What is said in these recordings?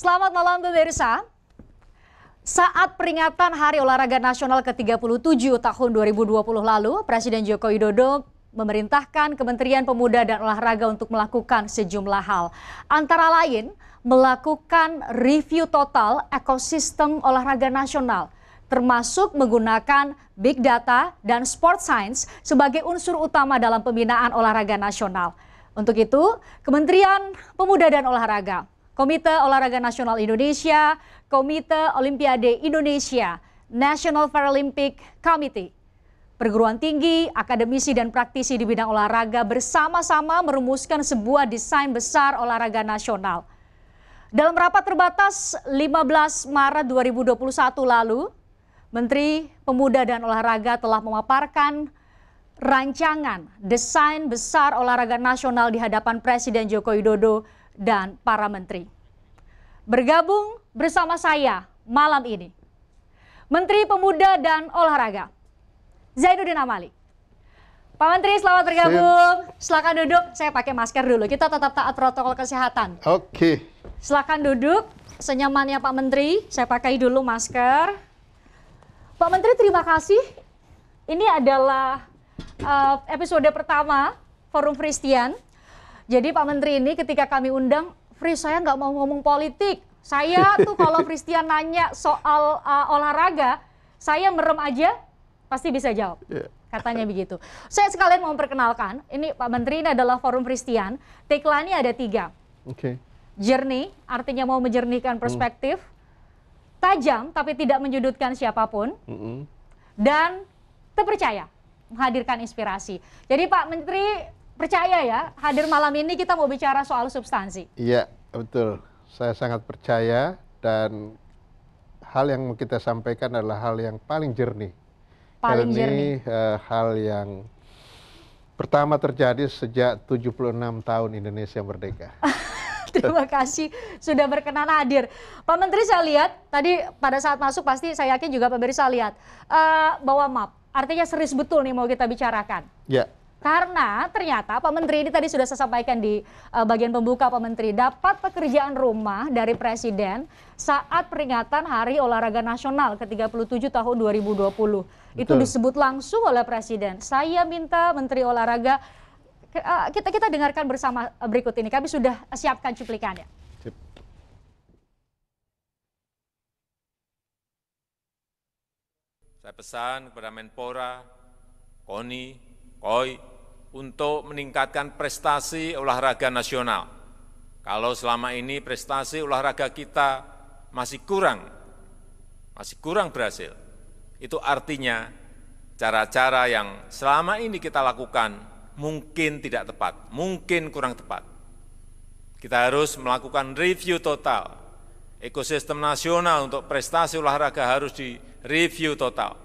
Selamat malam pemirsa. Saat peringatan Hari Olahraga Nasional ke-37 tahun 2020 lalu, Presiden Joko Widodo memerintahkan Kementerian Pemuda dan Olahraga untuk melakukan sejumlah hal. Antara lain, melakukan review total ekosistem olahraga nasional, termasuk menggunakan big data dan sport science sebagai unsur utama dalam pembinaan olahraga nasional. Untuk itu, Kementerian Pemuda dan Olahraga, Komite Olahraga Nasional Indonesia, Komite Olimpiade Indonesia, National Paralympic Committee, perguruan tinggi, akademisi dan praktisi di bidang olahraga bersama-sama merumuskan sebuah desain besar olahraga nasional. Dalam rapat terbatas 15 Maret 2021 lalu, Menteri Pemuda dan Olahraga telah memaparkan rancangan desain besar olahraga nasional di hadapan Presiden Joko Widodo dan para menteri. Bergabung bersama saya malam ini, Menteri Pemuda dan Olahraga, Zainuddin Amali. Pak Menteri, selamat bergabung. Silakan duduk. Saya pakai masker dulu. Kita tetap taat protokol kesehatan. Oke. Silakan duduk. Senyamannya Pak Menteri. Saya pakai dulu masker. Pak Menteri, terima kasih. Ini adalah episode pertama Forum Fristian. Jadi Pak Menteri ini ketika kami undang, Fris, saya nggak mau ngomong politik. Saya tuh kalau Fristian nanya soal olahraga, saya merem aja, pasti bisa jawab. Katanya begitu. Saya sekalian mau memperkenalkan, ini Pak Menteri, ini adalah Forum Fristian. Tagline-nya ada 3. Oke. Jernih, artinya mau menjernihkan perspektif. Tajam, tapi tidak menyudutkan siapapun. Dan terpercaya, menghadirkan inspirasi. Jadi Pak Menteri, percaya ya, hadir malam ini kita mau bicara soal substansi. Iya, betul. Saya sangat percaya dan hal yang kita sampaikan adalah hal yang paling jernih. Paling jernih. Hal yang pertama terjadi sejak 76 tahun Indonesia merdeka. Terima kasih sudah berkenan hadir. Pak Menteri, saya lihat tadi pada saat masuk pasti saya yakin juga pemirsa lihat bawa map. Artinya serius betul nih mau kita bicarakan. Ya. Karena ternyata Pak Menteri ini tadi sudah saya sampaikan di bagian pembuka, Pak Menteri dapat pekerjaan rumah dari Presiden saat peringatan Hari Olahraga Nasional ke-37 tahun 2020. Betul. Itu disebut langsung oleh Presiden. Saya minta Menteri Olahraga, kita dengarkan bersama berikut ini. Kami sudah siapkan cuplikannya. Saya pesan kepada Menpora, KONI, KOI, untuk meningkatkan prestasi olahraga nasional. Kalau selama ini prestasi olahraga kita masih kurang berhasil, itu artinya cara-cara yang selama ini kita lakukan mungkin tidak tepat, mungkin kurang tepat. Kita harus melakukan review total. Ekosistem nasional untuk prestasi olahraga harus direview total.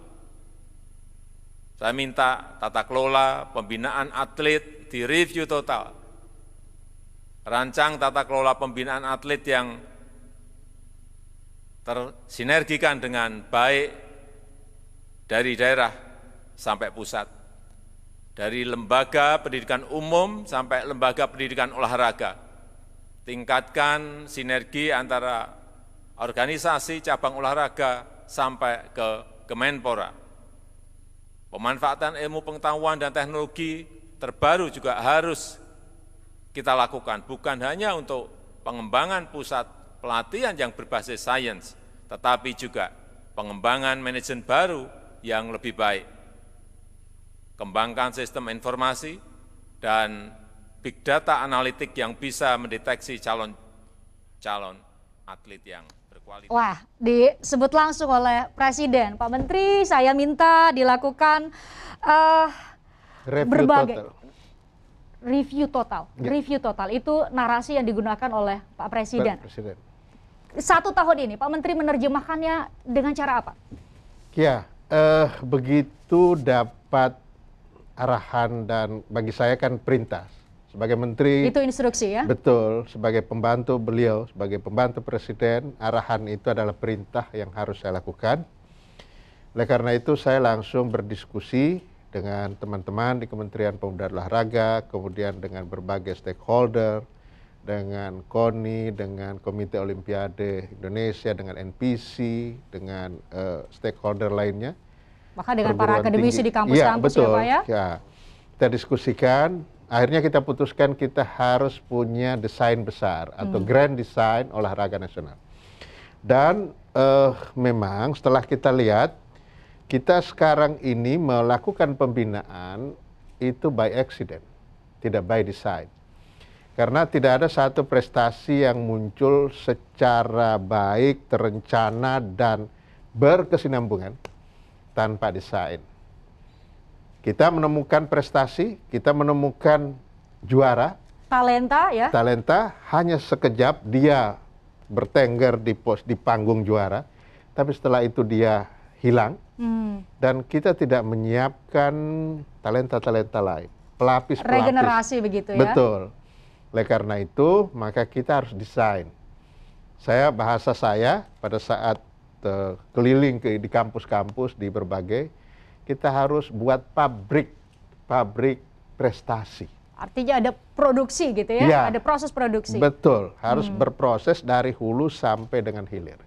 Saya minta tata kelola pembinaan atlet direview total. Rancang tata kelola pembinaan atlet yang tersinergikan dengan baik dari daerah sampai pusat. Dari lembaga pendidikan umum sampai lembaga pendidikan olahraga. Tingkatkan sinergi antara organisasi cabang olahraga sampai ke Kemenpora. Pemanfaatan ilmu pengetahuan dan teknologi terbaru juga harus kita lakukan, bukan hanya untuk pengembangan pusat pelatihan yang berbasis sains, tetapi juga pengembangan manajemen baru yang lebih baik. Kembangkan sistem informasi dan big data analitik yang bisa mendeteksi calon atlet yang berkualitas. Wah, disebut langsung oleh Presiden. Pak Menteri, saya minta dilakukan review total. Ya. Review total itu narasi yang digunakan oleh Pak Presiden. 1 tahun ini Pak Menteri menerjemahkannya dengan cara apa? Ya, begitu dapat arahan dan bagi saya kan perintah. Sebagai menteri, itu instruksi ya? Betul, sebagai pembantu beliau, sebagai pembantu presiden, arahan itu adalah perintah yang harus saya lakukan. Oleh karena itu saya langsung berdiskusi dengan teman-teman di Kementerian Pemuda dan Olahraga, kemudian dengan berbagai stakeholder, dengan KONI, dengan Komite Olimpiade Indonesia, dengan NPC, dengan stakeholder lainnya. Bahkan dengan para perguruan akademisi tinggi. di kampus-kampus Iya, ya Pak ya? Ya, kita diskusikan, akhirnya kita putuskan kita harus punya desain besar atau grand design olahraga nasional. Dan memang setelah kita lihat, kita sekarang ini melakukan pembinaan itu by accident, tidak by design. Karena tidak ada satu prestasi yang muncul secara baik, terencana, dan berkesinambungan tanpa desain. Kita menemukan prestasi, kita menemukan juara. Talenta ya? Talenta hanya sekejap dia bertengger di panggung juara, tapi setelah itu dia hilang. Dan kita tidak menyiapkan talenta-talenta lain, pelapis-pelapis. Regenerasi begitu ya? Betul. Oleh karena itu, maka kita harus desain. Bahasa saya pada saat keliling di kampus-kampus di berbagai, kita harus buat pabrik prestasi. Artinya ada produksi gitu ya? Ya, ada proses produksi. Betul, harus berproses dari hulu sampai dengan hilir.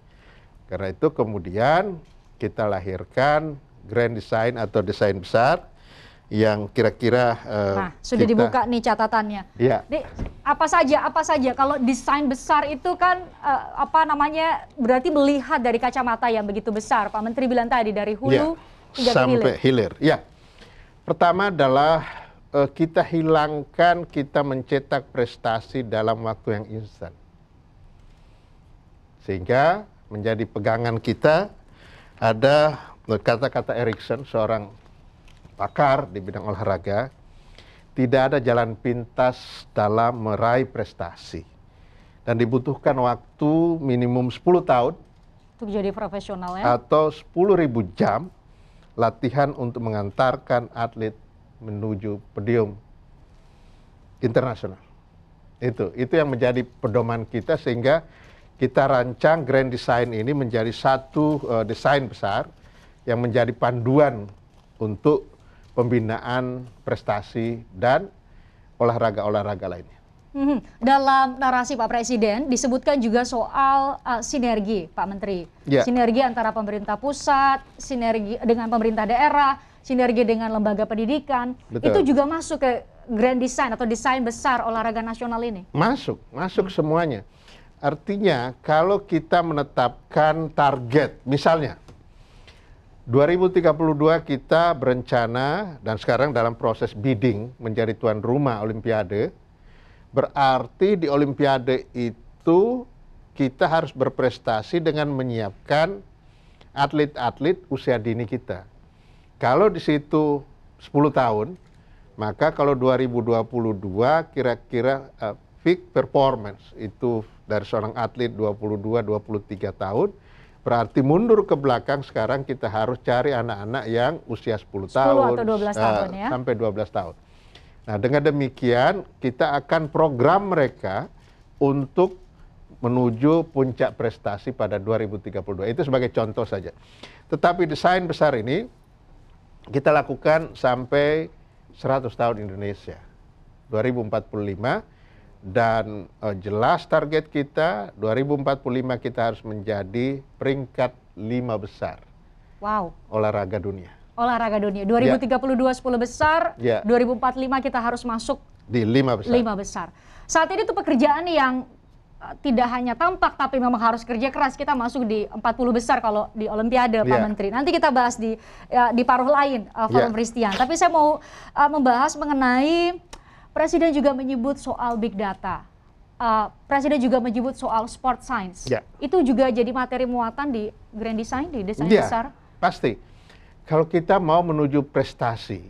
Karena itu kemudian kita lahirkan grand design atau desain besar yang kira-kira sudah dibuka nih catatannya. Ya. Apa saja kalau desain besar itu kan berarti melihat dari kacamata yang begitu besar. Pak Menteri bilang tadi dari hulu hingga sampai hilir. Ya. Pertama adalah kita mencetak prestasi dalam waktu yang instan. Sehingga menjadi pegangan kita ada kata-kata Erikson, seorang pakar di bidang olahraga, tidak ada jalan pintas dalam meraih prestasi. Dan dibutuhkan waktu minimum 10 tahun untuk jadi profesional ya? Atau 10.000 jam latihan untuk mengantarkan atlet menuju podium internasional. Itu yang menjadi pedoman kita, sehingga kita rancang grand design ini menjadi satu desain besar yang menjadi panduan untuk pembinaan prestasi dan olahraga-olahraga lainnya. Dalam narasi Pak Presiden disebutkan juga soal sinergi, Pak Menteri. Ya. Sinergi antara pemerintah pusat, sinergi dengan pemerintah daerah, sinergi dengan lembaga pendidikan. Betul. Itu juga masuk ke grand design atau desain besar olahraga nasional ini? Masuk semuanya. Artinya kalau kita menetapkan target, misalnya 2032 kita berencana dan sekarang dalam proses bidding menjadi tuan rumah Olimpiade. Berarti di Olimpiade itu kita harus berprestasi dengan menyiapkan atlet-atlet usia dini kita. Kalau di situ 10 tahun, maka kalau 2022 kira-kira peak performance itu dari seorang atlet 22-23 tahun, berarti mundur ke belakang sekarang kita harus cari anak-anak yang usia 10 tahun atau 12 tahun ya? Sampai 12 tahun. Nah, dengan demikian kita akan program mereka untuk menuju puncak prestasi pada 2032. Itu sebagai contoh saja. Tetapi desain besar ini kita lakukan sampai 100 tahun Indonesia, 2045. Dan jelas target kita 2045 kita harus menjadi peringkat 5 besar. Wow. Olahraga dunia. Olahraga dunia. 2032 10 besar, 2045 kita harus masuk di 5 besar. 5 besar. Saat ini tuh pekerjaan yang tidak hanya tampak tapi memang harus kerja keras. Kita masuk di 40 besar kalau di Olimpiade, Pak Menteri. Nanti kita bahas di paruh lain Forum Christian. Tapi saya mau membahas mengenai Presiden juga menyebut soal big data. Presiden juga menyebut soal sport science. Itu juga jadi materi muatan di grand design, di desain besar. Pasti. Kalau kita mau menuju prestasi,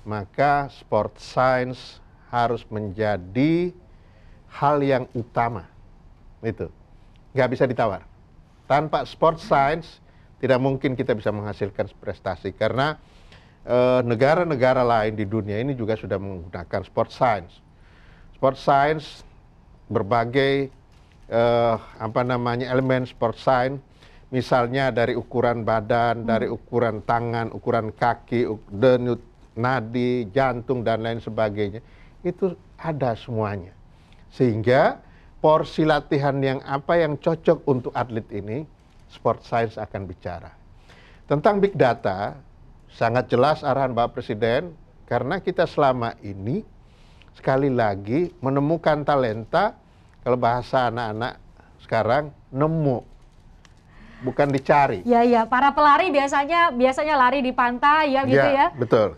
maka sport science harus menjadi hal yang utama. Itu nggak bisa ditawar. Tanpa sport science tidak mungkin kita bisa menghasilkan prestasi, karena negara-negara lain di dunia ini juga sudah menggunakan sport science. Sport science berbagai elemen sport science, misalnya dari ukuran badan, dari ukuran tangan, ukuran kaki, denyut nadi, jantung dan lain sebagainya, itu ada semuanya. Sehingga porsi latihan yang cocok untuk atlet ini, sport science akan bicara. Tentang big data, sangat jelas arahan Bapak Presiden, karena kita selama ini sekali lagi menemukan talenta, kalau bahasa anak-anak sekarang, nemu, bukan dicari. Ya, para pelari biasanya lari di pantai ya gitu ya. Betul.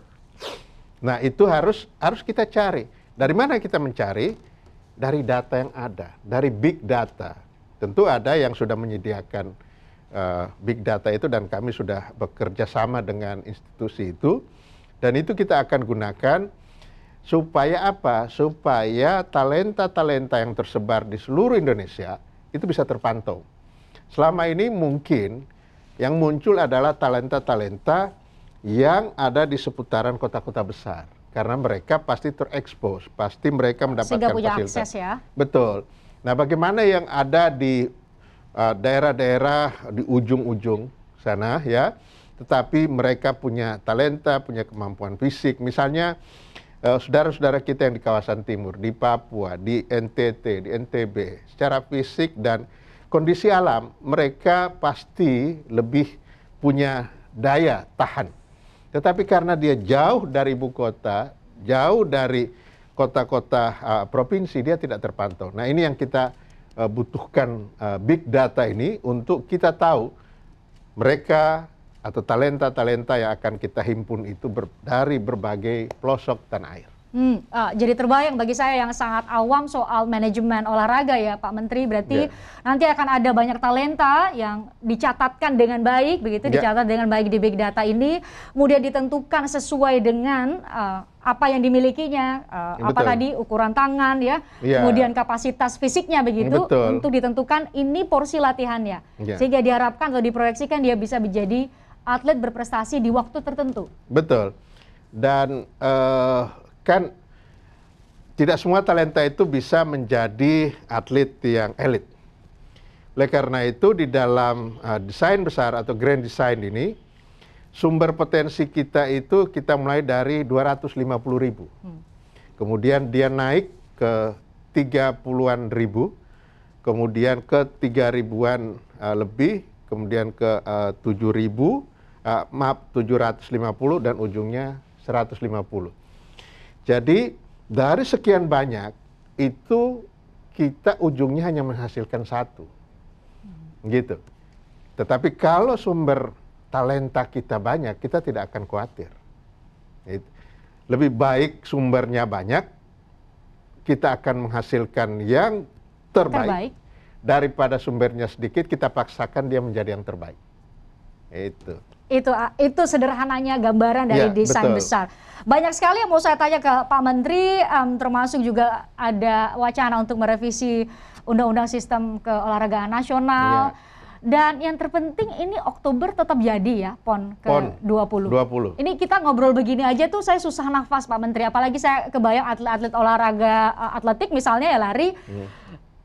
Nah, itu harus kita cari. Dari mana kita mencari? Dari data yang ada, dari big data. Tentu ada yang sudah menyediakan big data itu, dan kami sudah bekerja sama dengan institusi itu, dan itu kita akan gunakan supaya apa? Supaya talenta-talenta yang tersebar di seluruh Indonesia itu bisa terpantau. Selama ini mungkin yang muncul adalah talenta-talenta yang ada di seputaran kota-kota besar, karena mereka pasti terekspos, pasti mereka mendapatkan sehingga punya fasilitas. akses ya. Betul. Nah, bagaimana yang ada di daerah-daerah di ujung-ujung sana ya, tetapi mereka punya talenta, punya kemampuan fisik. Misalnya saudara-saudara kita yang di kawasan timur, di Papua, di NTT, di NTB, secara fisik dan kondisi alam, mereka pasti lebih punya daya tahan. Tetapi karena dia jauh dari ibu kota, jauh dari kota-kota provinsi, dia tidak terpantau. Nah, ini yang kita butuhkan big data ini untuk kita tahu mereka atau talenta-talenta yang akan kita himpun itu dari berbagai pelosok tanah air. Jadi terbayang bagi saya yang sangat awam soal manajemen olahraga ya Pak Menteri, berarti nanti akan ada banyak talenta yang dicatatkan dengan baik, begitu dicatat dengan baik di big data ini, kemudian ditentukan sesuai dengan apa yang dimilikinya, apa tadi ukuran tangan ya, kemudian kapasitas fisiknya begitu, untuk ditentukan ini porsi latihannya, sehingga diharapkan atau diproyeksikan dia bisa menjadi atlet berprestasi di waktu tertentu. Betul, dan kan tidak semua talenta itu bisa menjadi atlet yang elit. Oleh karena itu di dalam desain besar atau grand design ini, sumber potensi kita itu kita mulai dari 250.000. Kemudian dia naik ke 30-an ribu, kemudian ke 3.000-an lebih, kemudian ke 750 dan ujungnya 150. Jadi dari sekian banyak itu kita ujungnya hanya menghasilkan satu, gitu. Tetapi kalau sumber talenta kita banyak, kita tidak akan khawatir. Lebih baik sumbernya banyak, kita akan menghasilkan yang terbaik. Daripada sumbernya sedikit, kita paksakan dia menjadi yang terbaik. Itu sederhananya gambaran dari desain besar. Banyak sekali yang mau saya tanya ke Pak Menteri, termasuk juga ada wacana untuk merevisi Undang-Undang Sistem Keolahragaan Nasional. Dan yang terpenting ini Oktober tetap jadi ya, PON ke-20. Ini kita ngobrol begini aja tuh saya susah nafas Pak Menteri, apalagi saya kebayang atlet-atlet olahraga atletik misalnya ya lari.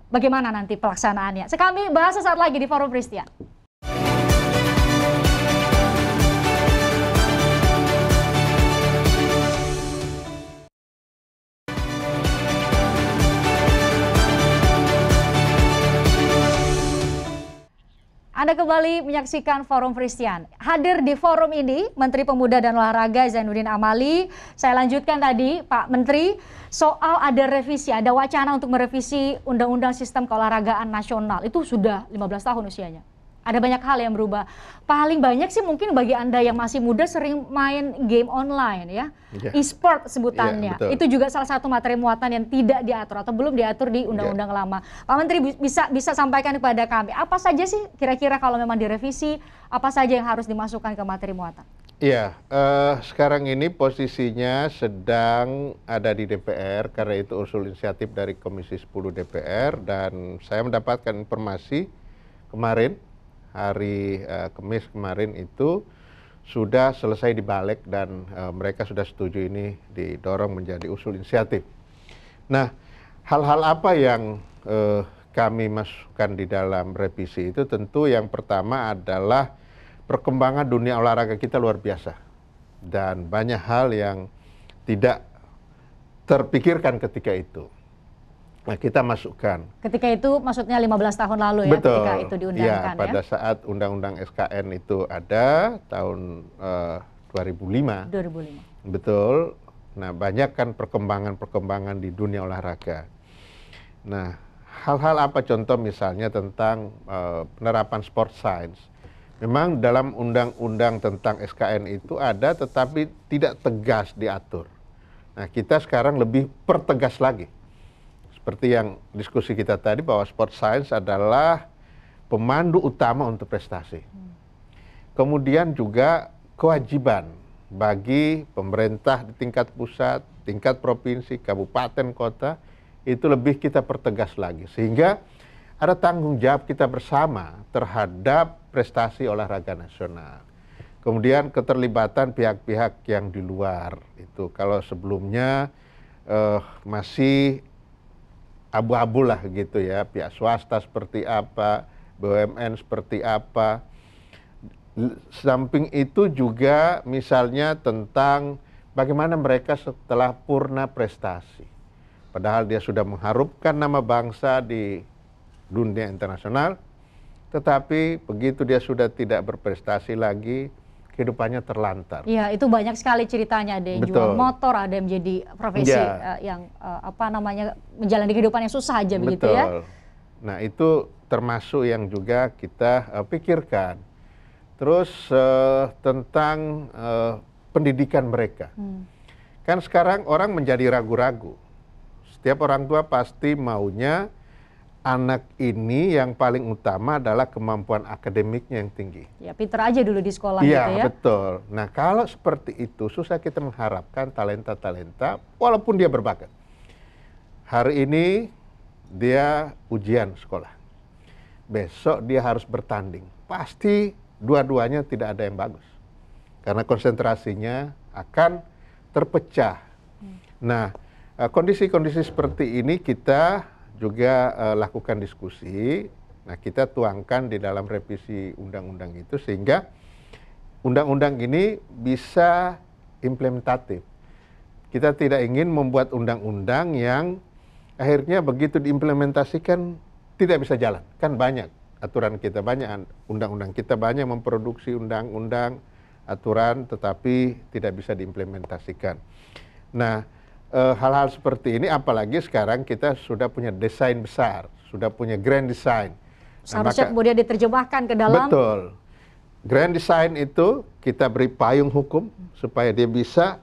Bagaimana nanti pelaksanaannya? Kami bahas sesaat lagi di Forum Christian. Anda kembali menyaksikan Forum Christian. Hadir di forum ini Menteri Pemuda dan Olahraga Zainuddin Amali. Saya lanjutkan tadi Pak Menteri, soal ada revisi, ada wacana untuk merevisi Undang-Undang Sistem Keolahragaan Nasional. Itu sudah 15 tahun usianya. Ada banyak hal yang berubah. Paling banyak sih mungkin bagi Anda yang masih muda sering main game online ya. E-sport sebutannya. Itu juga salah satu materi muatan yang tidak diatur atau belum diatur di undang-undang lama. Pak Menteri bisa sampaikan kepada kami, apa saja sih kira-kira kalau memang direvisi, apa saja yang harus dimasukkan ke materi muatan? Iya, sekarang ini posisinya sedang ada di DPR karena itu usul inisiatif dari Komisi 10 DPR, dan saya mendapatkan informasi kemarin hari Kamis kemarin itu sudah selesai dibalik dan mereka sudah setuju ini didorong menjadi usul inisiatif. Nah, hal-hal apa yang kami masukkan di dalam revisi itu tentu yang pertama adalah perkembangan dunia olahraga kita luar biasa dan banyak hal yang tidak terpikirkan ketika itu. Nah, kita masukkan. Ketika itu maksudnya 15 tahun lalu ya, Betul. ketika itu diundangkan Ya, pada saat Undang-Undang SKN itu ada tahun 2005. 2005. Betul. Nah, banyak kan perkembangan-perkembangan di dunia olahraga. Nah, hal-hal apa contoh misalnya tentang penerapan sport science. Memang dalam undang-undang tentang SKN itu ada, tetapi tidak tegas diatur. Nah, kita sekarang lebih pertegas lagi. Seperti yang diskusi kita tadi bahwa sport science adalah pemandu utama untuk prestasi. Kemudian juga kewajiban bagi pemerintah di tingkat pusat, tingkat provinsi, kabupaten, kota, itu lebih kita pertegas lagi. Sehingga ada tanggung jawab kita bersama terhadap prestasi olahraga nasional. Kemudian keterlibatan pihak-pihak yang di luar itu. Kalau sebelumnya masih abu-abu lah gitu ya, pihak swasta seperti apa, BUMN seperti apa. Samping itu juga misalnya tentang bagaimana mereka setelah purna prestasi. Padahal dia sudah mengharumkan nama bangsa di dunia internasional, tetapi begitu dia sudah tidak berprestasi lagi, kehidupannya terlantar. Iya, itu banyak sekali ceritanya. Ada yang jual motor, ada yang menjadi profesi yang menjalani kehidupan yang susah aja begitu ya. Nah, itu termasuk yang juga kita pikirkan. Terus tentang pendidikan mereka. Kan sekarang orang menjadi ragu-ragu. Setiap orang tua pasti maunya anak ini yang paling utama adalah kemampuan akademiknya yang tinggi. Ya, pinter aja dulu di sekolah gitu ya. Iya, betul. Nah, kalau seperti itu susah kita mengharapkan talenta-talenta walaupun dia berbakat. Hari ini dia ujian sekolah. Besok dia harus bertanding. Pasti dua-duanya tidak ada yang bagus. Karena konsentrasinya akan terpecah. Nah, kondisi-kondisi seperti ini kita juga lakukan diskusi. Nah, kita tuangkan di dalam revisi undang-undang itu sehingga undang-undang ini bisa implementatif. Kita tidak ingin membuat undang-undang yang akhirnya begitu diimplementasikan tidak bisa jalan. Kan banyak aturan kita, banyak undang-undang kita banyak memproduksi undang-undang, aturan tetapi tidak bisa diimplementasikan. Nah, hal-hal seperti ini apalagi sekarang kita sudah punya desain besar, sudah punya grand design. Seharusnya kemudian diterjemahkan ke dalam. Betul. Grand design itu kita beri payung hukum supaya dia bisa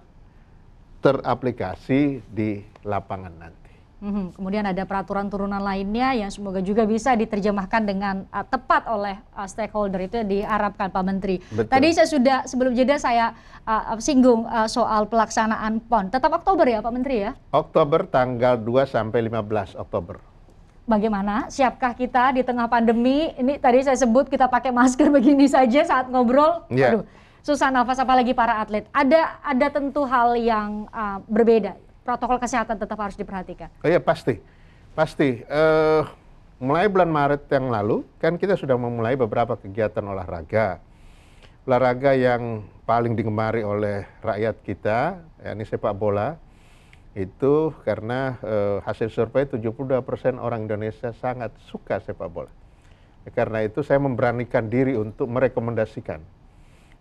teraplikasi di lapangan nanti. Kemudian ada peraturan turunan lainnya yang semoga juga bisa diterjemahkan dengan tepat oleh stakeholder, itu diharapkan Pak Menteri. Betul. Tadi saya sudah sebelum jeda saya singgung soal pelaksanaan PON. Tetap Oktober ya Pak Menteri ya? Oktober tanggal 2 sampai 15 Oktober. Bagaimana? Siapkah kita di tengah pandemi? Ini tadi saya sebut kita pakai masker begini saja saat ngobrol. Aduh, susah nafas apalagi para atlet. Ada tentu hal yang berbeda. Protokol kesehatan tetap harus diperhatikan. Oh iya, pasti. Mulai bulan Maret yang lalu, kan kita sudah memulai beberapa kegiatan olahraga. Olahraga yang paling digemari oleh rakyat kita, yakni sepak bola, itu karena hasil survei 72% orang Indonesia sangat suka sepak bola. Karena itu saya memberanikan diri untuk merekomendasikan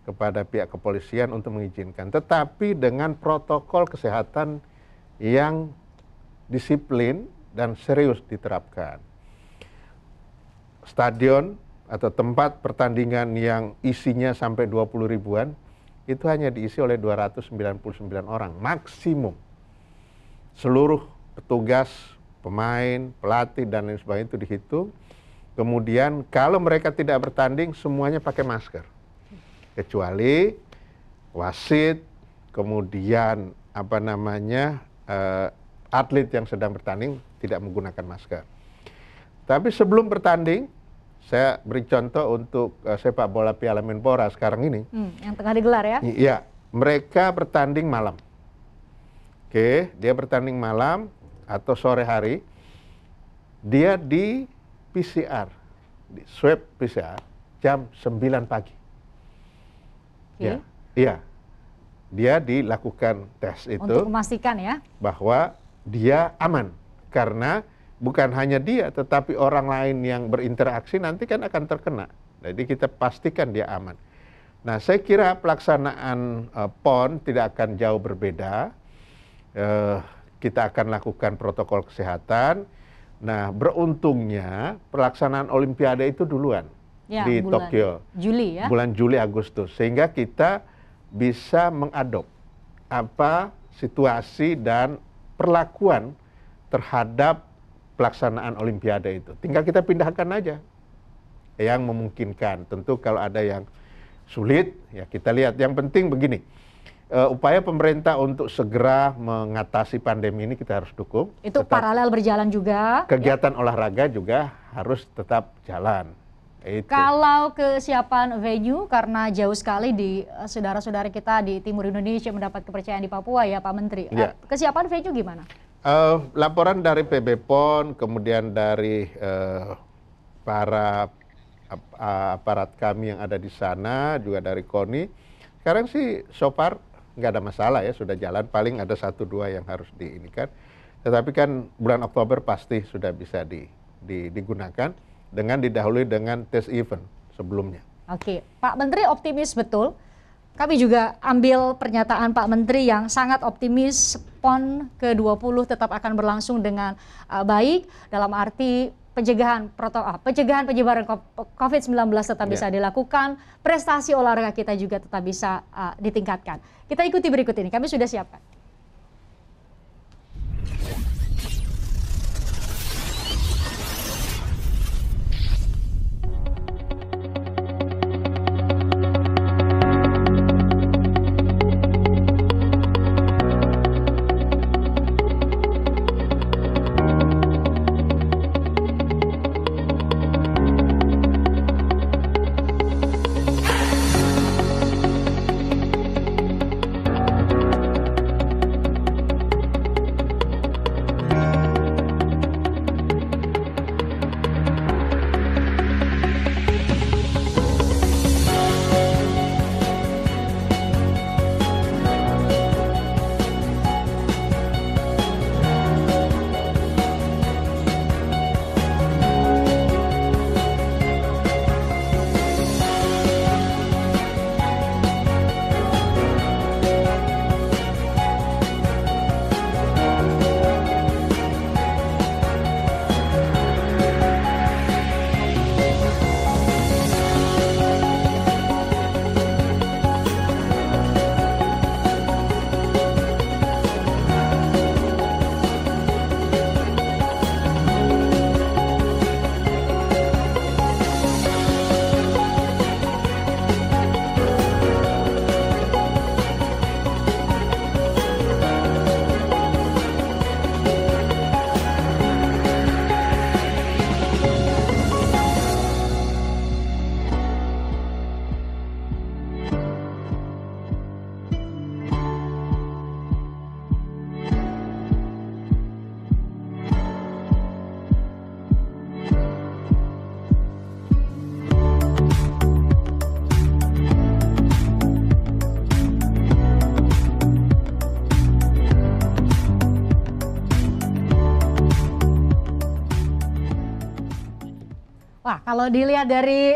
kepada pihak kepolisian untuk mengizinkan. Tetapi dengan protokol kesehatan yang disiplin dan serius diterapkan. Stadion atau tempat pertandingan yang isinya sampai 20 ribuan, itu hanya diisi oleh 299 orang, maksimum. Seluruh petugas, pemain, pelatih, dan lain sebagainya itu dihitung. Kemudian kalau mereka tidak bertanding, semuanya pakai masker. Kecuali wasit, kemudian atlet yang sedang bertanding tidak menggunakan masker. Tapi sebelum bertanding, saya beri contoh untuk sepak bola Piala Menpora sekarang ini. Yang tengah digelar ya? Iya, mereka bertanding malam. Oke, dia bertanding malam atau sore hari. Dia di PCR, di swab PCR jam 9 pagi. Okay. Iya. Dia dilakukan tes itu untuk memastikan ya bahwa dia aman karena bukan hanya dia, tetapi orang lain yang berinteraksi nanti kan akan terkena. Jadi kita pastikan dia aman. Nah, saya kira pelaksanaan PON tidak akan jauh berbeda. Kita akan lakukan protokol kesehatan. Nah, beruntungnya pelaksanaan Olimpiade itu duluan di bulan Tokyo. Juli ya. Bulan Juli Agustus, sehingga kita bisa mengadop situasi dan perlakuan terhadap pelaksanaan Olimpiade itu. Tinggal kita pindahkan aja yang memungkinkan. Tentu kalau ada yang sulit, ya kita lihat. Yang penting begini, upaya pemerintah untuk segera mengatasi pandemi ini kita harus dukung. Itu paralel berjalan juga. Kegiatan olahraga juga harus tetap jalan. Itu. Kalau kesiapan venue, karena jauh sekali di saudara-saudara kita di timur Indonesia mendapat kepercayaan di Papua ya Pak Menteri. Ya. Kesiapan venue gimana? Laporan dari PB PON, kemudian dari para aparat kami yang ada di sana, juga dari KONI. Sekarang sih so far nggak ada masalah ya, sudah jalan. Paling ada 1-2 yang harus diinikan. Tetapi kan bulan Oktober pasti sudah bisa digunakan dengan didahului dengan tes event sebelumnya. Oke, Pak Menteri optimis betul. Kami juga ambil pernyataan Pak Menteri yang sangat optimis PON ke-20 tetap akan berlangsung dengan baik, dalam arti pencegahan penyebaran COVID-19 tetap bisa dilakukan, prestasi olahraga kita juga tetap bisa ditingkatkan. Kita ikuti berikut ini, kami sudah siapkan. Wah, kalau dilihat dari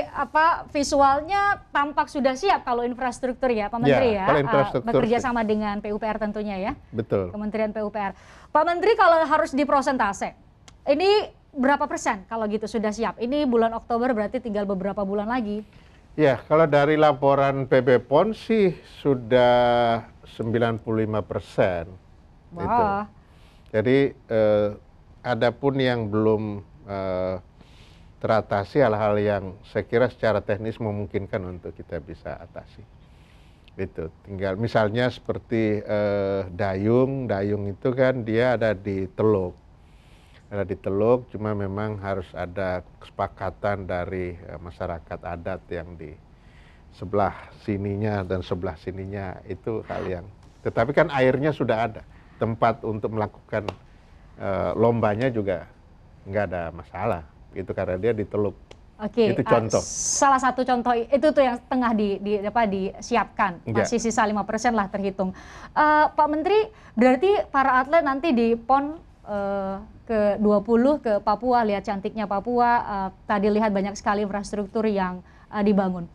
visualnya tampak sudah siap kalau infrastruktur ya, Pak Menteri ya. Kalau infrastruktur bekerja sama dengan PUPR tentunya ya. Betul. Kementerian PUPR. Pak Menteri, kalau harus diprosentase, ini berapa persen kalau gitu sudah siap? Ini bulan Oktober berarti tinggal beberapa bulan lagi. Ya, kalau dari laporan PB PON sih sudah 95%. Wah. Itu. Jadi ada pun yang belum teratasi, hal-hal yang saya kira secara teknis memungkinkan untuk kita bisa atasi. Itu tinggal misalnya seperti dayung itu kan dia ada di Teluk. Ada di Teluk, cuma memang harus ada kesepakatan dari masyarakat adat yang di sebelah sininya dan sebelah sininya, itu hal yang. Tetapi kan airnya sudah ada, tempat untuk melakukan lombanya juga nggak ada masalah. Itu karena dia di Teluk. Oke, itu contoh. Salah satu contoh itu tuh yang tengah disiapkan, masih sisa 5% lah terhitung. Pak Menteri, berarti para atlet nanti di PON ke 20 ke Papua, lihat cantiknya Papua, tadi lihat banyak sekali infrastruktur yang dibangun.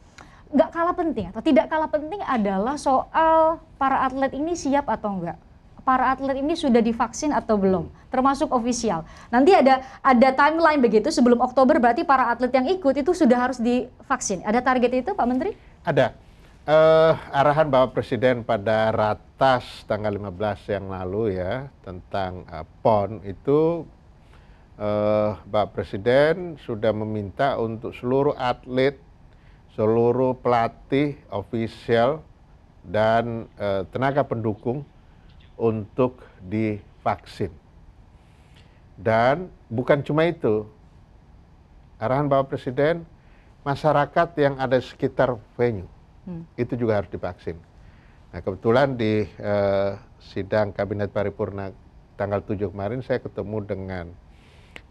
Nggak kalah penting atau tidak kalah penting adalah soal para atlet ini siap atau enggak. Para atlet ini sudah divaksin atau belum, termasuk ofisial. Nanti ada timeline begitu, sebelum Oktober berarti para atlet yang ikut itu sudah harus divaksin. Ada target itu Pak Menteri? Ada. Arahan Bapak Presiden pada Ratas tanggal 15 yang lalu ya, tentang PON itu, Bapak Presiden sudah meminta untuk seluruh atlet, seluruh pelatih, ofisial, dan tenaga pendukung untuk divaksin. Dan bukan cuma itu, arahan Bapak Presiden, masyarakat yang ada di sekitar venue itu juga harus divaksin. Nah, kebetulan di sidang Kabinet Paripurna tanggal 7 kemarin saya ketemu dengan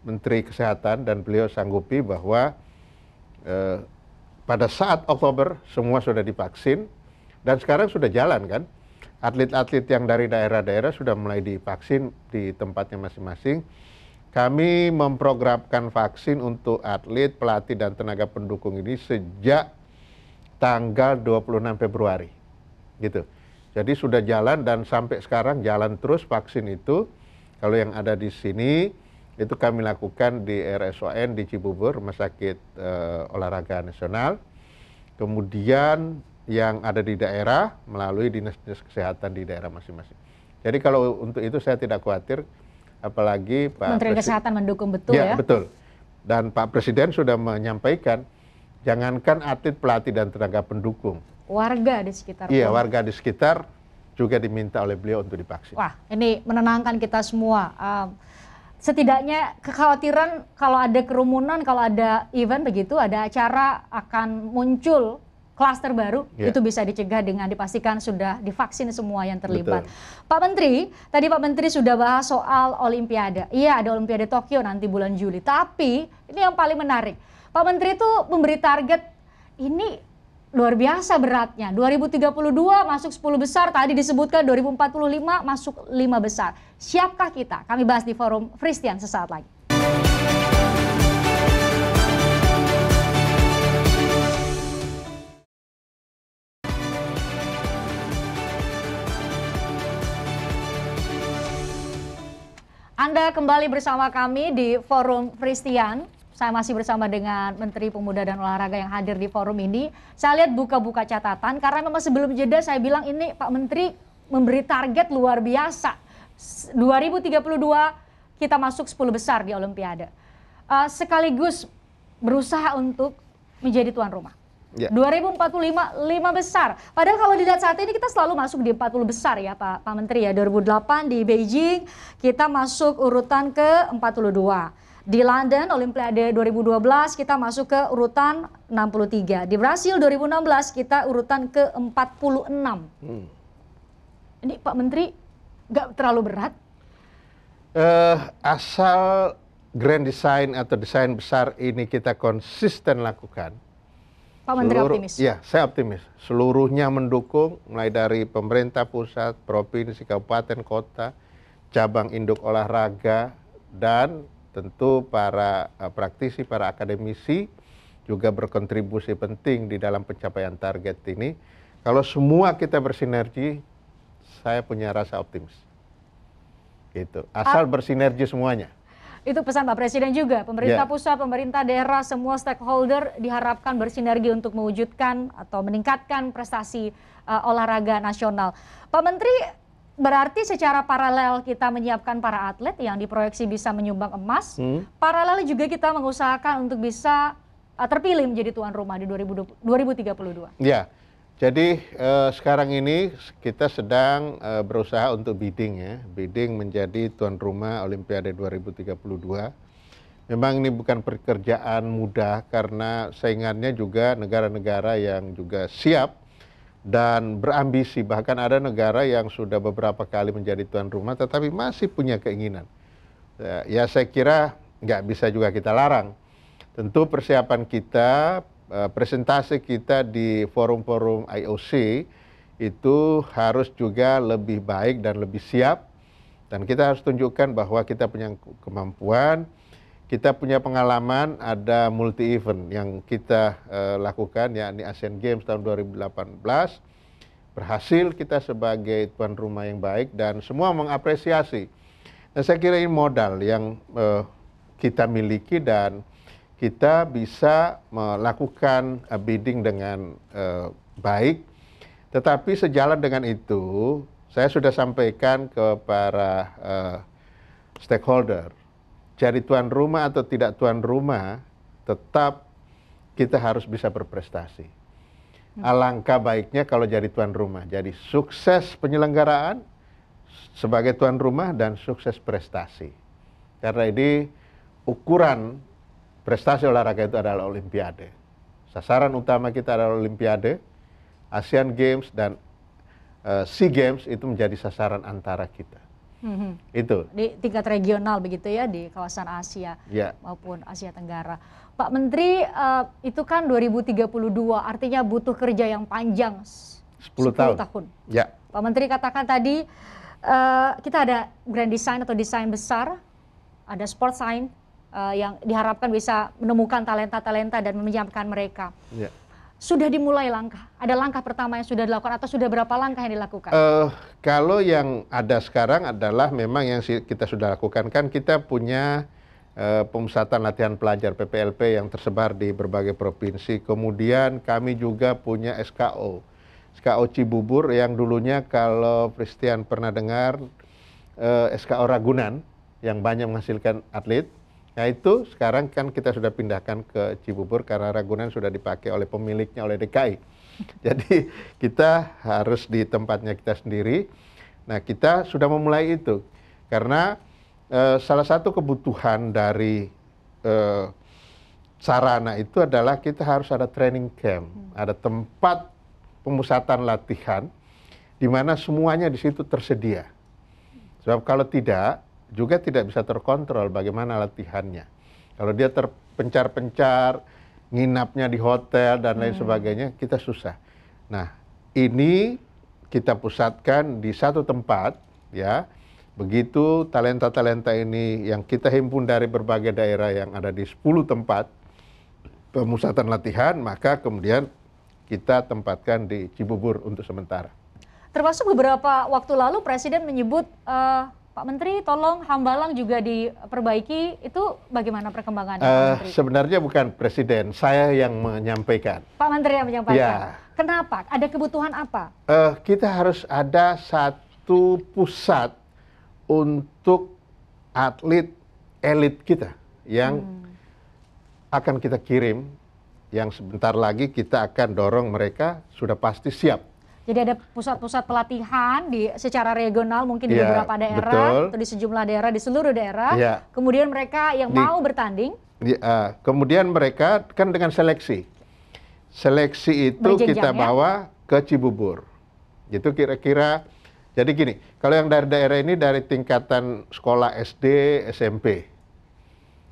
Menteri Kesehatan dan beliau sanggupi bahwa pada saat Oktober semua sudah divaksin dan sekarang sudah jalan kan. Atlet-atlet yang dari daerah-daerah sudah mulai divaksin di tempatnya masing-masing. Kami memprogramkan vaksin untuk atlet, pelatih, dan tenaga pendukung ini sejak tanggal 26 Februari. Gitu. Jadi sudah jalan dan sampai sekarang jalan terus vaksin itu. Kalau yang ada di sini, itu kami lakukan di RSON di Cibubur, Rumah Sakit Olahraga Nasional. Kemudian yang ada di daerah melalui dinas-dinas kesehatan di daerah masing-masing. Jadi kalau untuk itu saya tidak khawatir, apalagi Pak Menteri Kesehatan mendukung betul ya? Ya, betul. Dan Pak Presiden sudah menyampaikan, jangankan atlet, pelatih, dan tenaga pendukung. Warga di sekitar. Iya, warga di sekitar juga diminta oleh beliau untuk divaksin. Wah, ini menenangkan kita semua. Setidaknya kekhawatiran kalau ada kerumunan, kalau ada event begitu, ada acara akan muncul klaster baru, itu bisa dicegah dengan dipastikan sudah divaksin semua yang terlibat. Betul. Pak Menteri, tadi Pak Menteri sudah bahas soal Olimpiade. Iya, ada Olimpiade Tokyo nanti bulan Juli. Tapi ini yang paling menarik. Pak Menteri itu memberi target ini luar biasa beratnya. 2032 masuk 10 besar, tadi disebutkan 2045 masuk 5 besar. Siapkah kita? Kami bahas di Forum Fristian sesaat lagi. Anda kembali bersama kami di Forum Fristian. Saya masih bersama dengan Menteri Pemuda dan Olahraga yang hadir di forum ini. Saya lihat buka-buka catatan, karena memang sebelum jeda saya bilang ini Pak Menteri memberi target luar biasa. 2032 kita masuk 10 besar di Olimpiade. Sekaligus berusaha untuk menjadi tuan rumah. 2045 5 besar. Padahal kalau dilihat saat ini kita selalu masuk di 40 besar ya Pak Menteri ya. 2008 di Beijing kita masuk urutan ke 42. Di London Olimpiade 2012 kita masuk ke urutan 63. Di Brasil 2016 kita urutan ke 46. Ini Pak Menteri nggak terlalu berat? Asal grand design atau desain besar ini kita konsisten lakukan. Pak Menteri optimis? Ya, saya optimis. Seluruhnya mendukung, mulai dari pemerintah pusat, provinsi, kabupaten, kota, cabang induk olahraga, dan tentu para praktisi, para akademisi juga berkontribusi penting di dalam pencapaian target ini. Kalau semua kita bersinergi, saya punya rasa optimis. Gitu. Asal bersinergi semuanya. Itu pesan Pak Presiden juga, pemerintah pusat, pemerintah daerah, semua stakeholder diharapkan bersinergi untuk mewujudkan atau meningkatkan prestasi olahraga nasional. Pak Menteri, berarti secara paralel kita menyiapkan para atlet yang diproyeksi bisa menyumbang emas, paralel juga kita mengusahakan untuk bisa terpilih menjadi tuan rumah di 2032. Ya, jadi sekarang ini kita sedang berusaha untuk bidding ya, bidding menjadi tuan rumah Olimpiade 2032. Memang ini bukan pekerjaan mudah karena saingannya juga negara-negara yang juga siap dan berambisi. Bahkan ada negara yang sudah beberapa kali menjadi tuan rumah tetapi masih punya keinginan. Ya saya kira nggak bisa juga kita larang. Tentu persiapan kita, presentasi kita di forum-forum IOC itu harus juga lebih baik dan lebih siap. Dan kita harus tunjukkan bahwa kita punya kemampuan, kita punya pengalaman, ada multi event yang kita lakukan, yakni Asian Games tahun 2018. Berhasil kita sebagai tuan rumah yang baik dan semua mengapresiasi. Dan saya kira ini modal yang kita miliki dan kita bisa melakukan bidding dengan baik. Tetapi sejalan dengan itu, saya sudah sampaikan ke para stakeholder, jadi tuan rumah atau tidak tuan rumah, tetap kita harus bisa berprestasi. Alangkah baiknya kalau jadi tuan rumah. Jadi sukses penyelenggaraan sebagai tuan rumah dan sukses prestasi. Karena ini ukuran prestasi olahraga itu adalah Olimpiade. Sasaran utama kita adalah Olimpiade, Asian Games dan SEA Games itu menjadi sasaran antara kita. Itu di tingkat regional begitu ya, di kawasan Asia maupun Asia Tenggara. Pak Menteri, itu kan 2032, artinya butuh kerja yang panjang, 10 tahun. Ya. Pak Menteri katakan tadi kita ada grand design atau desain besar, ada sport science yang diharapkan bisa menemukan talenta-talenta dan menyiapkan mereka. Ya. Sudah dimulai langkah? Ada langkah pertama yang sudah dilakukan atau sudah berapa langkah yang dilakukan? Kalau yang ada sekarang adalah memang yang kita sudah lakukan, kan kita punya pemusatan latihan pelajar PPLP yang tersebar di berbagai provinsi. Kemudian kami juga punya SKO Cibubur yang dulunya kalau Christian pernah dengar SKO Ragunan yang banyak menghasilkan atlet. Nah itu sekarang kan kita sudah pindahkan ke Cibubur karena Ragunan sudah dipakai oleh pemiliknya, oleh DKI. Jadi kita harus di tempatnya kita sendiri. Nah kita sudah memulai itu karena salah satu kebutuhan dari sarana itu adalah kita harus ada training camp, ada tempat pemusatan latihan di mana semuanya di situ tersedia. Sebab kalau tidak, juga tidak bisa terkontrol bagaimana latihannya. Kalau dia terpencar-pencar, nginapnya di hotel dan lain sebagainya, kita susah. Nah, ini kita pusatkan di satu tempat, ya. Begitu talenta-talenta ini yang kita himpun dari berbagai daerah yang ada di 10 tempat pemusatan latihan, maka kemudian kita tempatkan di Cibubur untuk sementara. Termasuk beberapa waktu lalu Presiden menyebut Pak Menteri, tolong Hambalang juga diperbaiki. Itu bagaimana perkembangannya, Pak Menteri? Sebenarnya bukan Presiden, saya yang menyampaikan. Pak Menteri yang menyampaikan? Ya. Kenapa? Ada kebutuhan apa? Kita harus ada satu pusat untuk atlet elit kita yang akan kita kirim, yang sebentar lagi kita akan dorong mereka sudah pasti siap. Jadi ada pusat-pusat pelatihan secara regional mungkin di beberapa daerah, betul. Atau di sejumlah daerah, di seluruh daerah. Ya. Kemudian mereka yang mau bertanding. Kemudian mereka kan dengan seleksi. Seleksi itu kita bawa ke Cibubur. Gitu kira-kira. Jadi gini, kalau yang dari daerah ini dari tingkatan sekolah SD, SMP.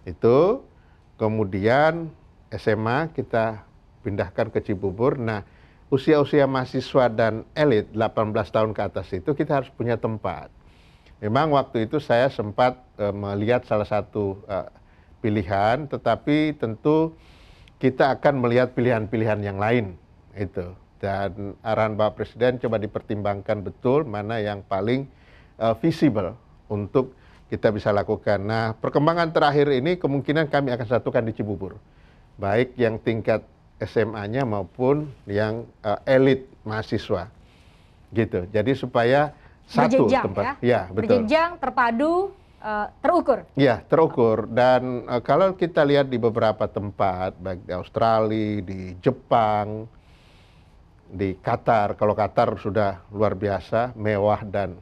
Itu kemudian SMA kita pindahkan ke Cibubur. Nah, usia-usia mahasiswa dan elit 18 tahun ke atas itu kita harus punya tempat. Memang waktu itu saya sempat melihat salah satu pilihan, tetapi tentu kita akan melihat pilihan-pilihan yang lain itu. Dan arahan Bapak Presiden coba dipertimbangkan betul mana yang paling visible untuk kita bisa lakukan. Nah, perkembangan terakhir ini kemungkinan kami akan satukan di Cibubur. Baik yang tingkat SMA-nya maupun yang elit mahasiswa, gitu. Jadi supaya satu tempat, ya betul. Berjenjang, terpadu, terukur. Ya terukur. Dan kalau kita lihat di beberapa tempat, baik di Australia, di Jepang, di Qatar. Kalau Qatar sudah luar biasa, mewah dan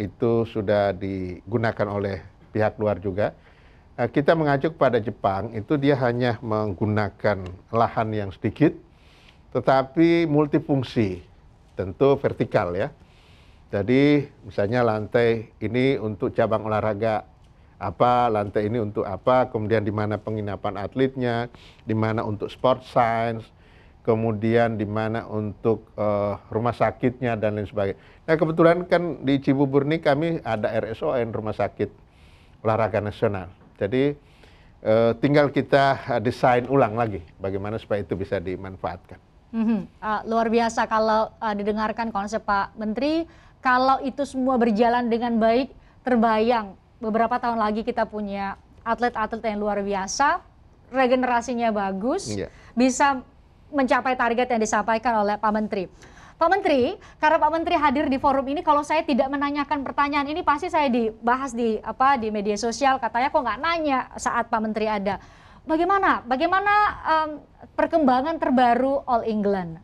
itu sudah digunakan oleh pihak luar juga. Kita mengacu pada Jepang, itu dia hanya menggunakan lahan yang sedikit, tetapi multifungsi, tentu vertikal ya. Jadi misalnya lantai ini untuk cabang olahraga apa, lantai ini untuk apa, kemudian di mana penginapan atletnya, di mana untuk sport science, kemudian di mana untuk rumah sakitnya dan lain sebagainya. Nah kebetulan kan di Cibubur ini kami ada RSON, Rumah Sakit Olahraga Nasional. Jadi tinggal kita desain ulang lagi bagaimana supaya itu bisa dimanfaatkan. Luar biasa kalau didengarkan konsep Pak Menteri, kalau itu semua berjalan dengan baik, terbayang beberapa tahun lagi kita punya atlet-atlet yang luar biasa, regenerasinya bagus, bisa mencapai target yang disampaikan oleh Pak Menteri. Pak Menteri, karena Pak Menteri hadir di forum ini, kalau saya tidak menanyakan pertanyaan ini pasti saya dibahas di media sosial, katanya kok nggak nanya saat Pak Menteri ada. Bagaimana perkembangan terbaru All England?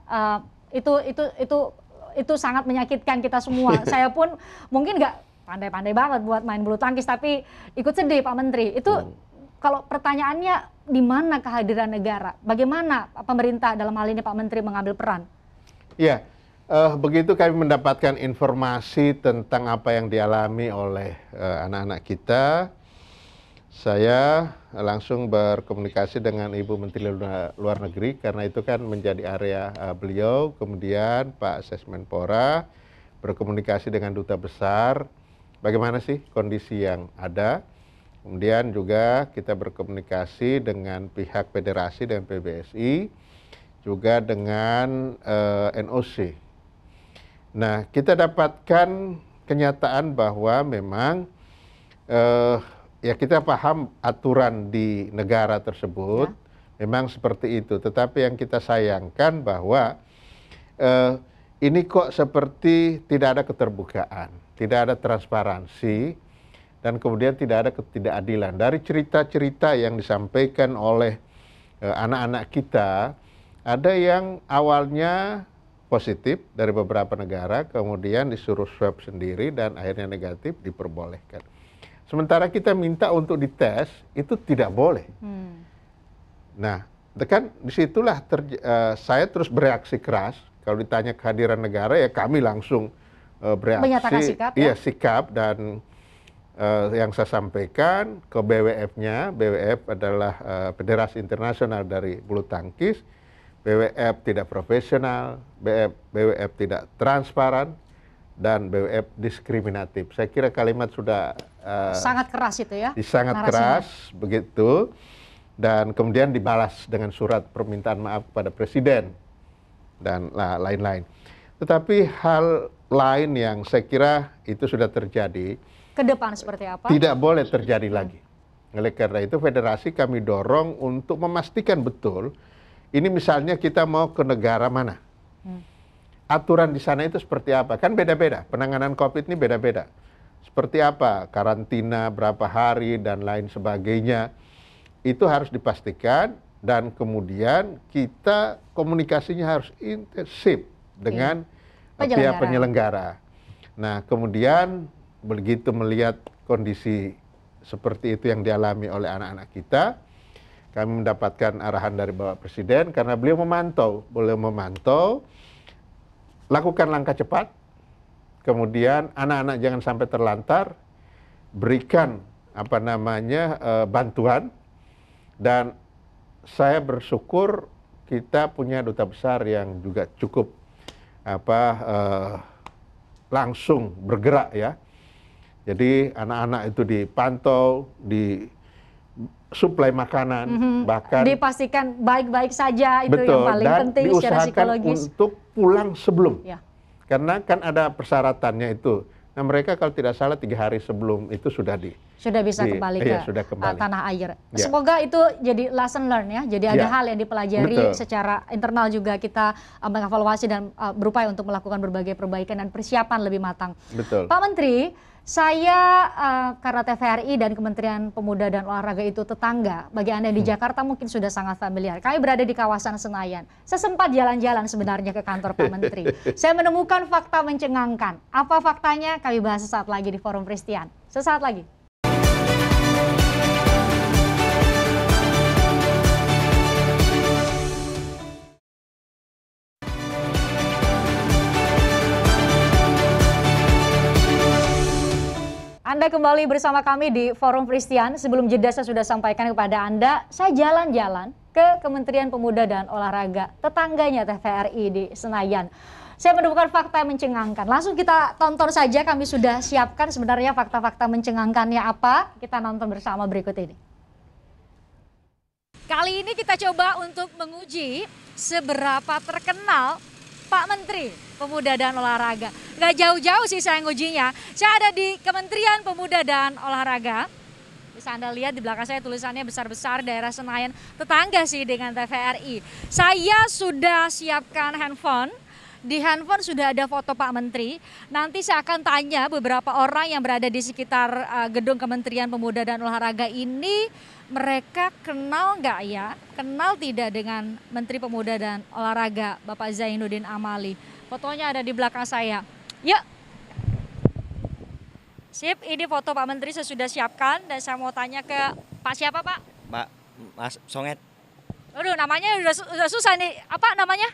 Itu sangat menyakitkan kita semua. Saya pun mungkin nggak pandai-pandai banget buat main bulu tangkis, tapi ikut sedih Pak Menteri. Itu kalau pertanyaannya di mana kehadiran negara? Bagaimana pemerintah dalam hal ini Pak Menteri mengambil peran? Ya, begitu kami mendapatkan informasi tentang apa yang dialami oleh anak-anak kita, saya langsung berkomunikasi dengan Ibu Menteri Luar Negeri karena itu kan menjadi area beliau. Kemudian Pak Sesmenpora berkomunikasi dengan Duta Besar, bagaimana sih kondisi yang ada. Kemudian juga kita berkomunikasi dengan pihak federasi, dengan PBSI, juga dengan NOC. Nah, kita dapatkan kenyataan bahwa memang ya kita paham aturan di negara tersebut memang seperti itu. Tetapi yang kita sayangkan bahwa ini kok seperti tidak ada keterbukaan, tidak ada transparansi, dan kemudian tidak ada ketidakadilan. Dari cerita-cerita yang disampaikan oleh anak-anak kita, ada yang awalnya positif dari beberapa negara, kemudian disuruh swab sendiri dan akhirnya negatif, diperbolehkan. Sementara kita minta untuk dites, itu tidak boleh. Nah, kan disitulah saya terus bereaksi keras. Kalau ditanya kehadiran negara, ya kami langsung bereaksi. Menyatakan sikap, iya, sikap, dan yang saya sampaikan ke BWF-nya, BWF adalah Federasi Internasional dari Bulu Tangkis, BWF tidak profesional, BWF tidak transparan, dan BWF diskriminatif. Saya kira kalimat sudah sangat keras itu ya. Sangat narasinya keras begitu, dan kemudian dibalas dengan surat permintaan maaf kepada Presiden dan lain-lain. Tetapi hal lain yang saya kira itu sudah terjadi, ke depan seperti apa? Tidak boleh terjadi lagi. Oleh karena itu federasi kami dorong untuk memastikan betul, ini misalnya kita mau ke negara mana, aturan di sana itu seperti apa, kan beda-beda, penanganan COVID ini beda-beda. Seperti apa, karantina berapa hari dan lain sebagainya, itu harus dipastikan, dan kemudian kita komunikasinya harus intensif dengan pihak penyelenggara. Nah kemudian begitu melihat kondisi seperti itu yang dialami oleh anak-anak kita, kami mendapatkan arahan dari Bapak Presiden karena beliau memantau, lakukan langkah cepat, kemudian anak-anak jangan sampai terlantar, berikan bantuan, dan saya bersyukur kita punya duta besar yang juga cukup langsung bergerak ya. Jadi anak-anak itu dipantau, disuplai makanan, bahkan dipastikan baik-baik saja, itu yang paling penting secara psikologis. Untuk pulang sebelum, karena kan ada persyaratannya itu. Nah mereka kalau tidak salah 3 hari sebelum itu sudah bisa kembali ke tanah air. Semoga itu jadi lesson learn ya. Jadi ada hal yang dipelajari secara internal juga, kita mengevaluasi dan berupaya untuk melakukan berbagai perbaikan dan persiapan lebih matang. Pak Menteri, saya karena TVRI dan Kementerian Pemuda dan Olahraga itu tetangga, bagi Anda yang di Jakarta mungkin sudah sangat familiar. Kami berada di kawasan Senayan. Saya sempat jalan-jalan sebenarnya ke kantor Pak Menteri. Saya menemukan fakta mencengangkan. Apa faktanya? Kami bahas sesaat lagi di Forum Pristian. Sesaat lagi. Anda kembali bersama kami di Forum Pristian. Sebelum jeda saya sudah sampaikan kepada Anda, saya jalan-jalan ke Kementerian Pemuda dan Olahraga, tetangganya TVRI di Senayan. Saya menemukan fakta yang mencengangkan. Langsung kita tonton saja, kami sudah siapkan sebenarnya fakta-fakta mencengangkannya apa. Kita nonton bersama berikut ini. Kali ini kita coba untuk menguji seberapa terkenal Pak Menteri Pemuda dan Olahraga. Nggak jauh-jauh sih saya ngujinya. Saya ada di Kementerian Pemuda dan Olahraga. Bisa Anda lihat di belakang saya tulisannya besar-besar daerah Senayan, tetangga sih dengan TVRI. Saya sudah siapkan handphone. Di handphone sudah ada foto Pak Menteri. Nanti saya akan tanya beberapa orang yang berada di sekitar gedung Kementerian Pemuda dan Olahraga ini, mereka kenal nggak ya? Kenal tidak dengan Menteri Pemuda dan Olahraga, Bapak Zainuddin Amali? Fotonya ada di belakang saya. Yuk. Sip, ini foto Pak Menteri saya sudah siapkan dan saya mau tanya ke Pak siapa Pak? Pak Mas Songet. Aduh, namanya udah susah nih. Apa namanya?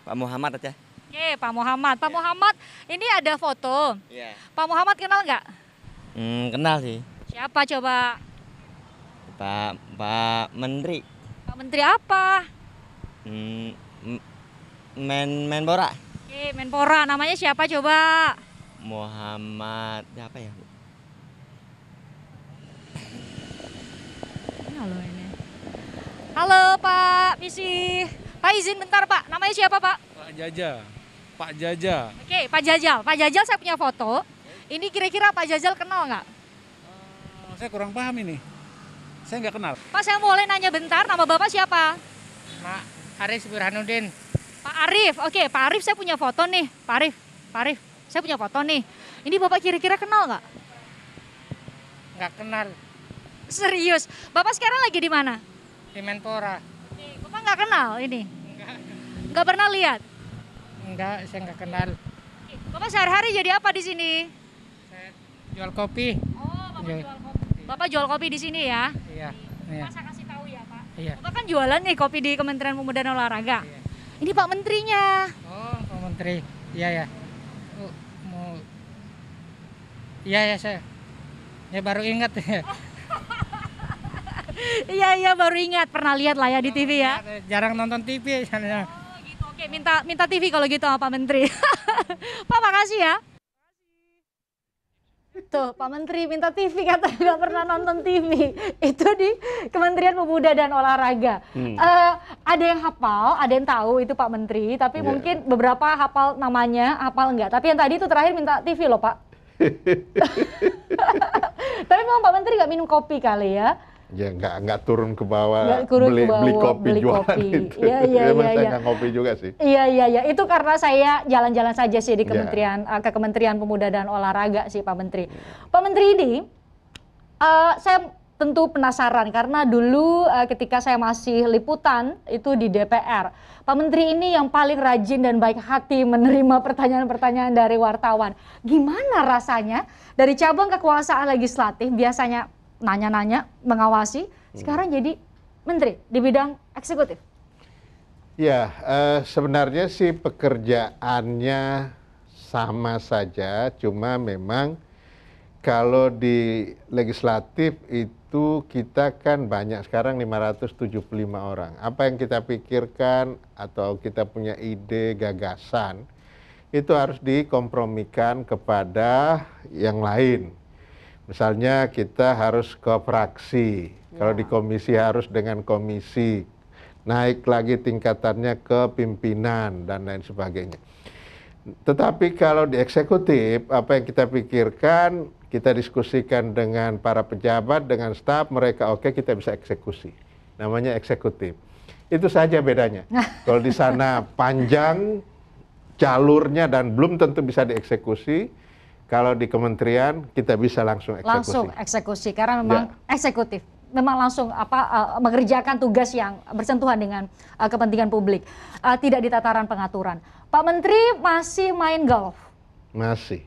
Pak Muhammad aja. Oke, Pak Muhammad. Pak Muhammad, ini ada foto. Iya. Pak Muhammad kenal nggak? Kenal sih. Siapa coba? Pak Menteri. Pak Menteri apa? Menpora. Oke, Menpora. Namanya siapa coba? Muhammad apa ya? Halo ini. Halo Pak Misi. Pak izin bentar Pak. Namanya siapa Pak? Pak Jaja. Pak Jaja. Oke, Pak Jajal. Pak Jajal saya punya foto. Ini kira-kira Pak Jajal kenal nggak? Saya kurang paham ini. Saya nggak kenal. Pak, saya boleh nanya bentar. Nama Bapak siapa? Pak Aris Burhanuddin. Pak Arif. Oke, Pak Arif saya punya foto nih. Pak Arif. Saya punya foto nih. Ini Bapak kira-kira kenal nggak? Nggak kenal. Serius. Bapak sekarang lagi di mana? Di Menpora. Bapak nggak kenal ini? Nggak pernah lihat? Enggak, saya nggak kenal. Bapak sehari-hari jadi apa di sini? Saya jual kopi. Oh, Bapak Iya. jual kopi. Bapak jual kopi di sini ya? Iya. Iya. Pak, saya kasih tahu ya Pak. Iya. Bapak kan jualan nih kopi di Kementerian Pemuda dan Olahraga. Iya. Ini Pak Menterinya. Oh, Pak Menteri. Iya ya. Oh, mau. Iya ya saya. Ya baru ingat ya. Iya baru ingat, pernah lihat lah ya di TV ya. Jarang nonton TV. Oh gitu, oke minta TV kalau gitu sama Pak Menteri. Pak makasih ya. Tuh Pak Menteri minta TV katanya nggak pernah nonton TV. Itu di Kementerian Pemuda dan Olahraga. Ada yang hafal, ada yang tahu itu Pak Menteri, tapi mungkin beberapa hafal namanya, hafal enggak. Tapi yang tadi itu terakhir minta TV loh Pak. Tapi memang Pak Menteri nggak minum kopi kali ya? Ya nggak turun ke bawah, beli kopi jualan kopi. itu. Iya. Saya nggak ngopi juga sih. Iya. Itu karena saya jalan-jalan saja sih di Kementerian ke Kementerian Pemuda dan Olahraga sih Pak Menteri. Pak Menteri ini, saya tentu penasaran karena dulu ketika saya masih liputan itu di DPR, Pak Menteri ini yang paling rajin dan baik hati menerima pertanyaan-pertanyaan dari wartawan. Gimana rasanya dari cabang kekuasaan legislatif biasanya nanya-nanya, mengawasi, sekarang jadi menteri di bidang eksekutif? Ya, sebenarnya sih pekerjaannya sama saja, cuma memang kalau di legislatif itu kita kan banyak, sekarang 575 orang. Apa yang kita pikirkan atau kita punya ide, gagasan, itu harus dikompromikan kepada yang lain. Misalnya kita harus ke fraksi, kalau di komisi harus dengan komisi, naik lagi tingkatannya ke pimpinan dan lain sebagainya. Tetapi kalau di eksekutif, apa yang kita pikirkan, kita diskusikan dengan para pejabat, dengan staf, mereka oke, kita bisa eksekusi. Namanya eksekutif. Itu saja bedanya. Kalau di sana panjang jalurnya dan belum tentu bisa dieksekusi. Kalau di kementerian kita bisa langsung eksekusi. Langsung eksekusi karena memang eksekutif, memang langsung mengerjakan tugas yang bersentuhan dengan kepentingan publik, tidak di tataran pengaturan. Pak Menteri masih main golf? Masih.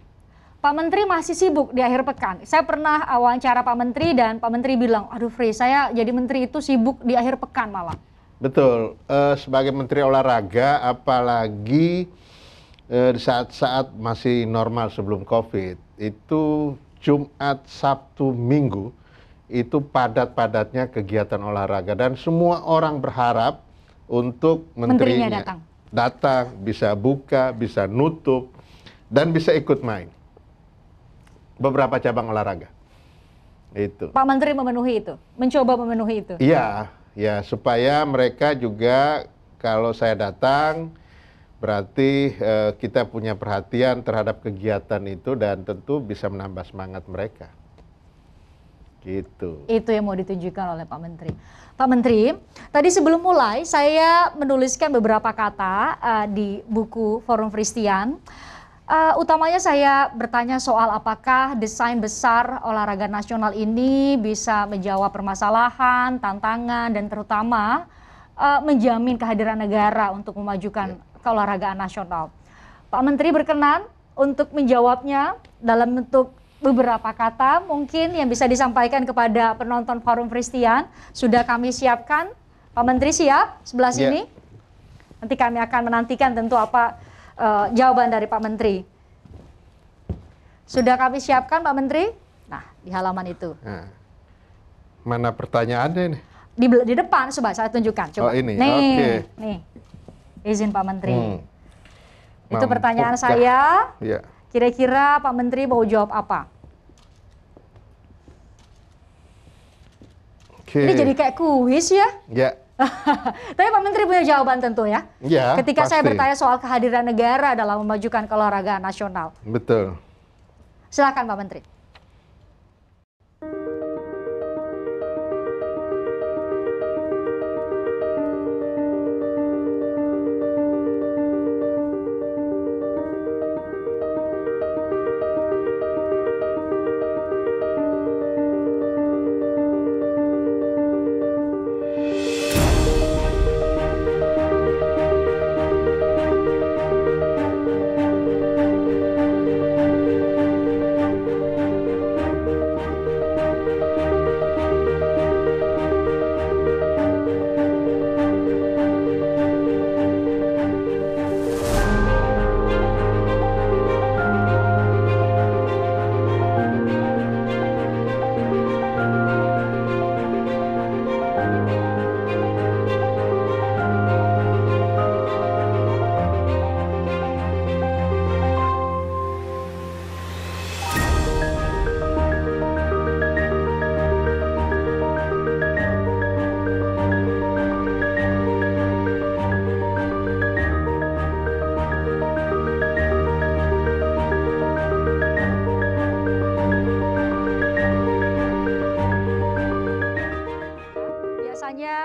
Pak Menteri masih sibuk di akhir pekan. Saya pernah wawancara Pak Menteri dan Pak Menteri bilang, aduh Fri, saya jadi menteri itu sibuk di akhir pekan malah. Betul, sebagai Menteri Olahraga apalagi di saat-saat masih normal sebelum COVID, itu Jumat, Sabtu, Minggu, itu padat-padatnya kegiatan olahraga dan semua orang berharap untuk menterinya datang, bisa buka, bisa nutup, dan bisa ikut main beberapa cabang olahraga. Itu. Pak Menteri memenuhi itu, mencoba memenuhi itu. Iya, ya supaya mereka juga kalau saya datang berarti kita punya perhatian terhadap kegiatan itu dan tentu bisa menambah semangat mereka. Gitu. Itu yang mau ditunjukkan oleh Pak Menteri. Pak Menteri, tadi sebelum mulai saya menuliskan beberapa kata di buku Forum Fristian. Utamanya saya bertanya soal apakah desain besar olahraga nasional ini bisa menjawab permasalahan, tantangan, dan terutama menjamin kehadiran negara untuk memajukan keolahragaan nasional. Pak Menteri berkenan untuk menjawabnya dalam bentuk beberapa kata mungkin yang bisa disampaikan kepada penonton Forum Fristian. Sudah kami siapkan. Pak Menteri siap sebelah sini? Nanti kami akan menantikan tentu apa jawaban dari Pak Menteri. Sudah kami siapkan Pak Menteri? Nah, di halaman itu. Nah, mana pertanyaannya ini? Di depan, coba saya tunjukkan. Coba. Oh ini, nih, nih. Izin Pak Menteri. Itu pertanyaan saya. Ya. Kira-kira Pak Menteri mau jawab apa? Ini jadi kayak kuis ya? Ya. Tapi Pak Menteri punya jawaban tentu ya? Ya, ketika pasti. saya bertanya soal kehadiran negara dalam memajukan keolahragaan nasional. Betul. Silakan Pak Menteri.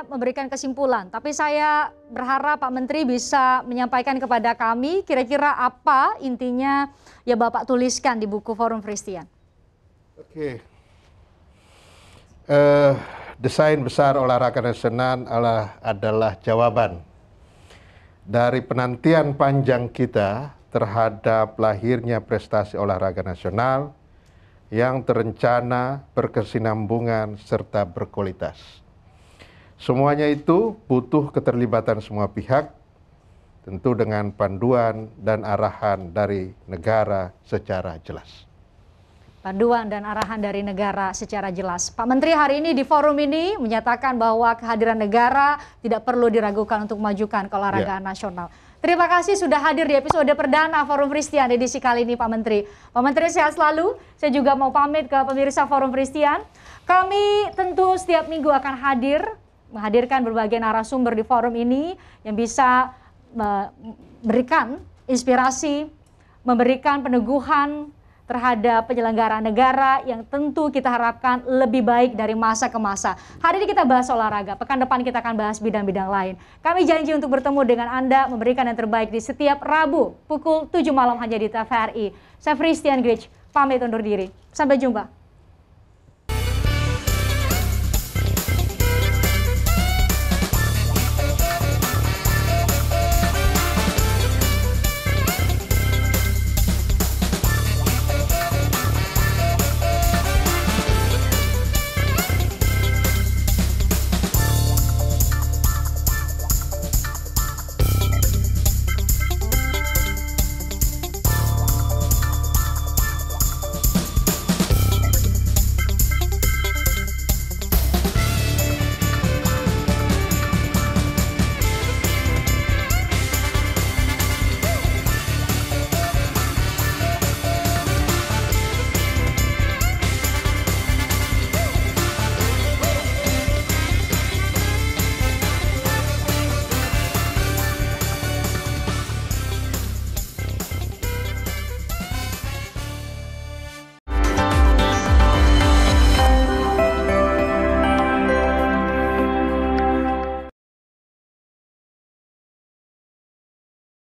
Memberikan kesimpulan, tapi saya berharap Pak Menteri bisa menyampaikan kepada kami kira-kira apa intinya ya Bapak tuliskan di buku Forum Fristian. Oke. Desain besar olahraga nasional adalah jawaban dari penantian panjang kita terhadap lahirnya prestasi olahraga nasional yang terencana, berkesinambungan, serta berkualitas. Semuanya itu butuh keterlibatan semua pihak, tentu dengan panduan dan arahan dari negara secara jelas. Panduan dan arahan dari negara secara jelas. Pak Menteri hari ini di forum ini menyatakan bahwa kehadiran negara tidak perlu diragukan untuk memajukan keolahragaan nasional. Terima kasih sudah hadir di episode perdana Forum Fristian edisi kali ini Pak Menteri. Pak Menteri sehat selalu. Saya juga mau pamit ke pemirsa Forum Fristian. Kami tentu setiap minggu akan menghadirkan berbagai narasumber di forum ini yang bisa memberikan inspirasi, memberikan peneguhan terhadap penyelenggaraan negara yang tentu kita harapkan lebih baik dari masa ke masa. Hari ini kita bahas olahraga, pekan depan kita akan bahas bidang-bidang lain. Kami janji untuk bertemu dengan Anda, memberikan yang terbaik di setiap Rabu pukul 7 malam hanya di TVRI. Saya Fristian Grich, pamit undur diri. Sampai jumpa.